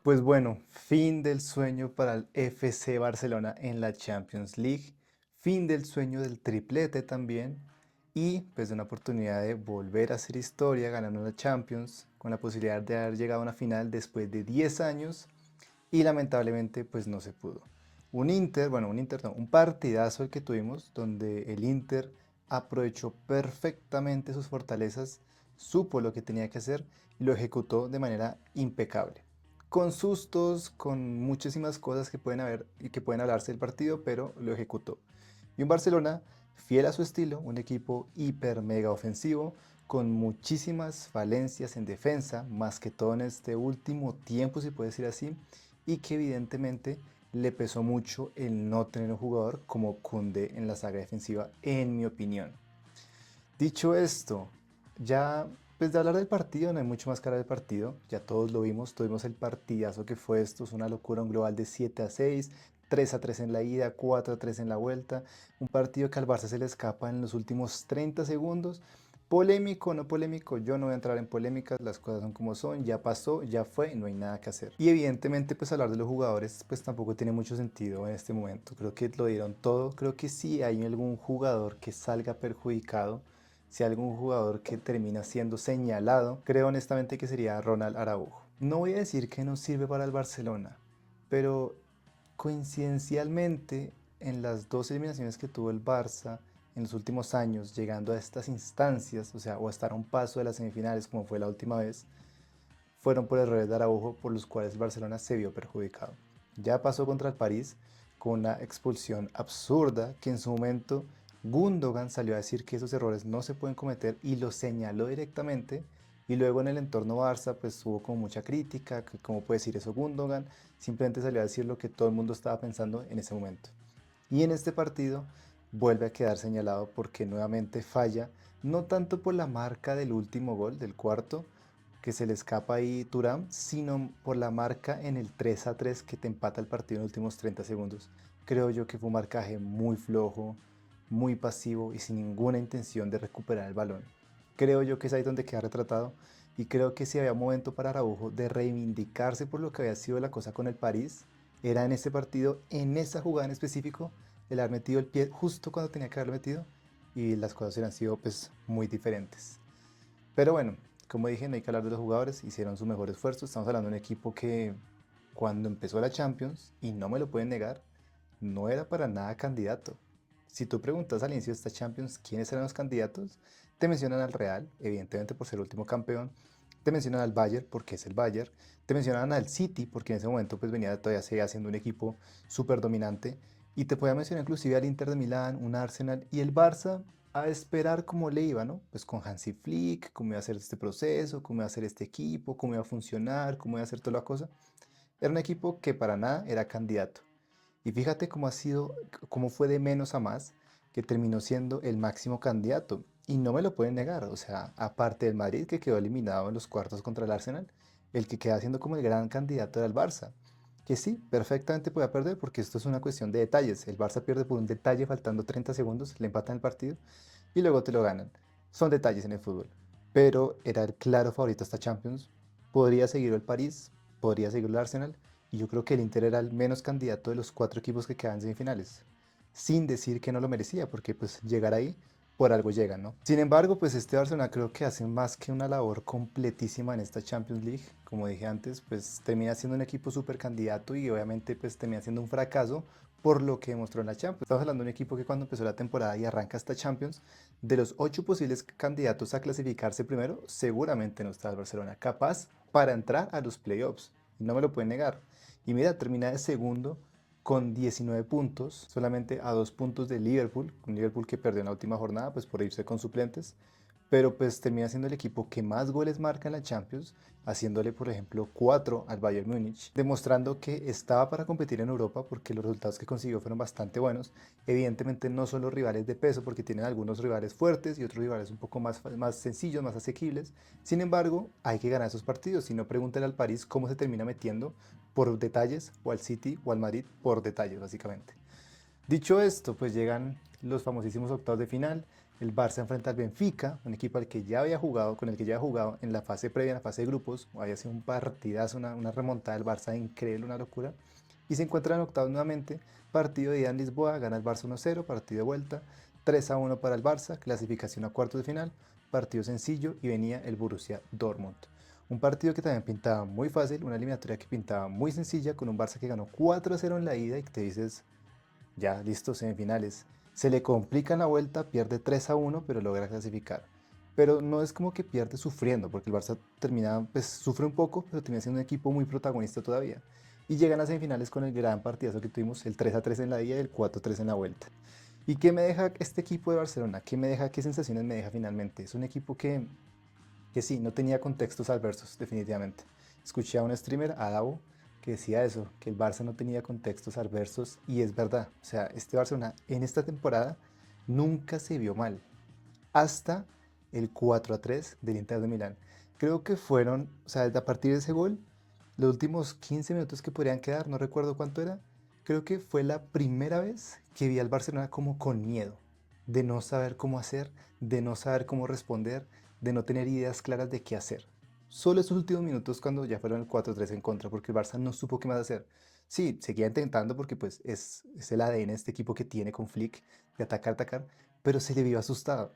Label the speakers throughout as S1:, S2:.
S1: Pues bueno, fin del sueño para el FC Barcelona en la Champions League, fin del sueño del triplete también y pues de una oportunidad de volver a hacer historia ganando la Champions con la posibilidad de haber llegado a una final después de 10 años y lamentablemente pues no se pudo. Un partidazo el que tuvimos donde el Inter aprovechó perfectamente sus fortalezas, supo lo que tenía que hacer y lo ejecutó de manera impecable con sustos, con muchísimas cosas que pueden haber y que pueden hablarse del partido, pero lo ejecutó. Y un Barcelona fiel a su estilo, un equipo hiper mega ofensivo, con muchísimas falencias en defensa, más que todo en este último tiempo, si puede decir así, y que evidentemente le pesó mucho el no tener un jugador como Koundé en la saga defensiva, en mi opinión. Dicho esto, ya pues de hablar del partido, no hay mucho más que hablar del partido, ya todos lo vimos, tuvimos el partidazo que fue esto, es una locura, un global de 7-6, 3-3 en la ida, 4-3 en la vuelta, un partido que al Barça se le escapa en los últimos 30 segundos, polémico, no polémico, yo no voy a entrar en polémicas, las cosas son como son, ya pasó, ya fue, no hay nada que hacer. Y evidentemente pues hablar de los jugadores pues tampoco tiene mucho sentido en este momento, creo que lo dieron todo, creo que si hay algún jugador que salga perjudicado, si hay algún jugador que termina siendo señalado, creo honestamente que sería Ronald Araujo. No voy a decir que no sirve para el Barcelona, pero coincidencialmente en las dos eliminaciones que tuvo el Barça en los últimos años, llegando a estas instancias, o sea, o a estar a un paso de las semifinales como fue la última vez, fueron por errores de Araujo por los cuales el Barcelona se vio perjudicado. Ya pasó contra el París con una expulsión absurda que en su momento Gundogan salió a decir que esos errores no se pueden cometer y lo señaló directamente. Y luego en el entorno Barça pues hubo como mucha crítica, que cómo puede decir eso Gundogan, simplemente salió a decir lo que todo el mundo estaba pensando en ese momento. Y en este partido vuelve a quedar señalado porque nuevamente falla, no tanto por la marca del último gol, del cuarto, que se le escapa ahí Thuram, sino por la marca en el 3-3 que te empata el partido en los últimos 30 segundos. Creo yo que fue un marcaje muy flojo, muy pasivo y sin ninguna intención de recuperar el balón. Creo yo que es ahí donde queda retratado y creo que si había momento para Araujo de reivindicarse por lo que había sido la cosa con el París, era en ese partido, en esa jugada en específico, el haber metido el pie justo cuando tenía que haberlo metido y las cosas hubieran sido pues muy diferentes. Pero bueno, como dije, no hay que hablar de los jugadores, hicieron su mejor esfuerzo. Estamos hablando de un equipo que cuando empezó la Champions, y no me lo pueden negar, no era para nada candidato. Si tú preguntas al inicio de esta Champions quiénes eran los candidatos, te mencionan al Real, evidentemente por ser último campeón, te mencionan al Bayern porque es el Bayern, te mencionan al City porque en ese momento pues venía todavía seguía siendo un equipo súper dominante, y te podía mencionar inclusive al Inter de Milán, un Arsenal y el Barça a esperar cómo le iba, ¿no? Pues con Hansi Flick, cómo iba a ser este proceso, cómo iba a ser este equipo, cómo iba a funcionar, cómo iba a ser toda la cosa. Era un equipo que para nada era candidato. Y fíjate cómo ha sido, cómo fue de menos a más, que terminó siendo el máximo candidato. Y no me lo pueden negar, o sea, aparte del Madrid que quedó eliminado en los cuartos contra el Arsenal, el que queda siendo como el gran candidato era el Barça. Que sí, perfectamente puede perder porque esto es una cuestión de detalles. El Barça pierde por un detalle faltando 30 segundos, le empatan el partido y luego te lo ganan. Son detalles en el fútbol. Pero era el claro favorito a esta Champions. Podría seguir el París, podría seguir el Arsenal, y yo creo que el Inter era el menos candidato de los cuatro equipos que quedan en semifinales. Sin decir que no lo merecía, porque pues llegar ahí por algo llegan, ¿no? Sin embargo, pues este Barcelona creo que hace más que una labor completísima en esta Champions League. Como dije antes, pues termina siendo un equipo súper candidato y obviamente pues termina siendo un fracaso por lo que demostró en la Champions. Estamos hablando de un equipo que cuando empezó la temporada y arranca esta Champions, de los 8 posibles candidatos a clasificarse primero, seguramente no está el Barcelona capaz para entrar a los playoffs. No me lo pueden negar. Y mira, termina de segundo con 19 puntos, solamente a 2 puntos de Liverpool, un Liverpool que perdió en la última jornada pues por irse con suplentes, pero pues termina siendo el equipo que más goles marca en la Champions, haciéndole por ejemplo 4 al Bayern Múnich, demostrando que estaba para competir en Europa porque los resultados que consiguió fueron bastante buenos. Evidentemente no son los rivales de peso porque tienen algunos rivales fuertes y otros rivales un poco más sencillos, más asequibles. Sin embargo, hay que ganar esos partidos, si no pregúntale al París cómo se termina metiendo por detalles, o al City o al Madrid por detalles básicamente. Dicho esto, pues llegan los famosísimos octavos de final, el Barça enfrenta al Benfica, un equipo al que ya había jugado, con el que ya había jugado en la fase previa, en la fase de grupos, había sido un partidazo, una remontada del Barça increíble, una locura, y se encuentran en octavos nuevamente, partido de ida en Lisboa, gana el Barça 1-0, partido de vuelta, 3-1 para el Barça, clasificación a cuartos de final, partido sencillo y venía el Borussia Dortmund. Un partido que también pintaba muy fácil, una eliminatoria que pintaba muy sencilla, con un Barça que ganó 4-0 en la ida y que te dices, ya, listo, semifinales. Se le complica en la vuelta, pierde 3-1, pero logra clasificar. Pero no es como que pierde sufriendo, porque el Barça termina, pues sufre un poco, pero termina siendo un equipo muy protagonista todavía. Y llegan a semifinales con el gran partidazo que tuvimos, el 3-3 en la ida y el 4-3 en la vuelta. ¿Y qué me deja este equipo de Barcelona? ¿Qué me deja? ¿Qué sensaciones me deja finalmente? Es un equipo que sí, no tenía contextos adversos, definitivamente. Escuché a un streamer, a Davo, que decía eso, que el Barça no tenía contextos adversos, y es verdad. O sea, este Barcelona en esta temporada nunca se vio mal, hasta el 4-3 del Inter de Milán. Creo que fueron, o sea, a partir de ese gol, los últimos 15 minutos que podrían quedar, no recuerdo cuánto era, creo que fue la primera vez que vi al Barcelona como con miedo, de no saber cómo hacer, de no saber cómo responder, de no tener ideas claras de qué hacer. Solo esos últimos minutos cuando ya fueron el 4-3 en contra, porque el Barça no supo qué más hacer. Sí, seguía intentando porque pues es el ADN de este equipo que tiene con Flick de atacar, atacar, pero se le vio asustado.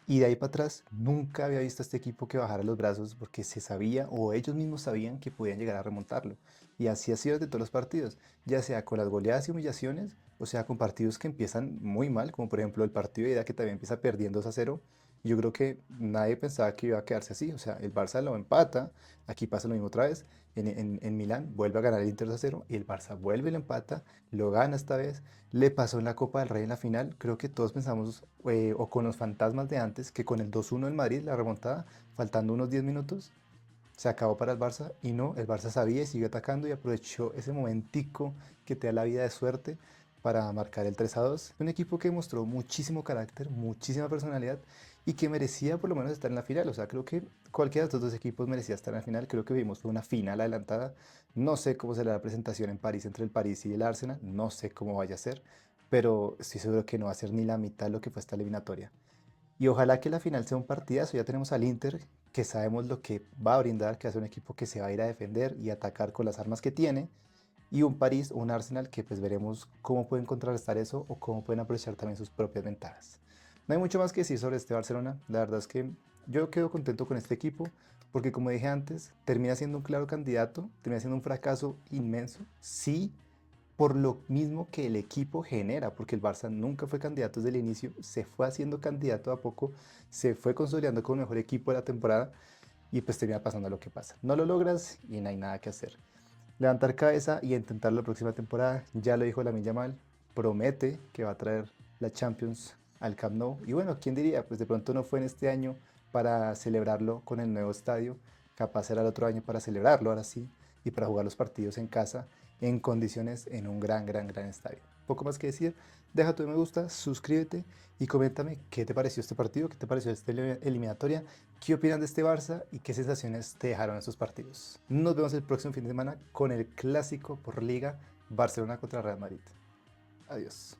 S1: Y de ahí para atrás nunca había visto a este equipo que bajara los brazos porque se sabía o ellos mismos sabían que podían llegar a remontarlo. Y así ha sido desde todos los partidos, ya sea con las goleadas y humillaciones, o sea con partidos que empiezan muy mal, como por ejemplo el partido de ida que también empieza perdiendo 2-0. Yo creo que nadie pensaba que iba a quedarse así, o sea, el Barça lo empata, aquí pasa lo mismo otra vez, en Milán vuelve a ganar el Inter 2-0 y el Barça vuelve y lo empata, lo gana esta vez, le pasó en la Copa del Rey en la final. Creo que todos pensamos, o con los fantasmas de antes, que con el 2-1 del Madrid, la remontada, faltando unos 10 minutos, se acabó para el Barça. Y no, el Barça sabía y siguió atacando y aprovechó ese momentico que te da la vida de suerte para marcar el 3-2. Un equipo que mostró muchísimo carácter, muchísima personalidad y que merecía por lo menos estar en la final. O sea, creo que cualquiera de estos dos equipos merecía estar en la final. Creo que vimos fue una final adelantada. No sé cómo será la presentación en París entre el París y el Arsenal. No sé cómo vaya a ser, pero estoy seguro que no va a ser ni la mitad de lo que fue esta eliminatoria. Y ojalá que la final sea un partidazo. Ya tenemos al Inter, que sabemos lo que va a brindar, que es un equipo que se va a ir a defender y atacar con las armas que tiene. Y un París o un Arsenal que pues veremos cómo pueden contrarrestar eso o cómo pueden aprovechar también sus propias ventajas. No hay mucho más que decir sobre este Barcelona. La verdad es que yo quedo contento con este equipo porque como dije antes, termina siendo un claro candidato, termina siendo un fracaso inmenso. Sí, por lo mismo que el equipo genera, porque el Barça nunca fue candidato desde el inicio, se fue haciendo candidato a poco, se fue consolidando como el mejor equipo de la temporada y pues termina pasando lo que pasa. No lo logras y no hay nada que hacer. Levantar cabeza y intentar la próxima temporada, ya lo dijo Lamine Yamal, promete que va a traer la Champions al Camp Nou. Y bueno, ¿quién diría? Pues de pronto no fue en este año para celebrarlo con el nuevo estadio, capaz será el otro año para celebrarlo ahora sí y para jugar los partidos en casa en condiciones en un gran estadio. Poco más que decir, deja tu me gusta, suscríbete y coméntame qué te pareció este partido, qué te pareció esta eliminatoria, qué opinan de este Barça y qué sensaciones te dejaron estos partidos. Nos vemos el próximo fin de semana con el clásico por Liga Barcelona contra Real Madrid. Adiós.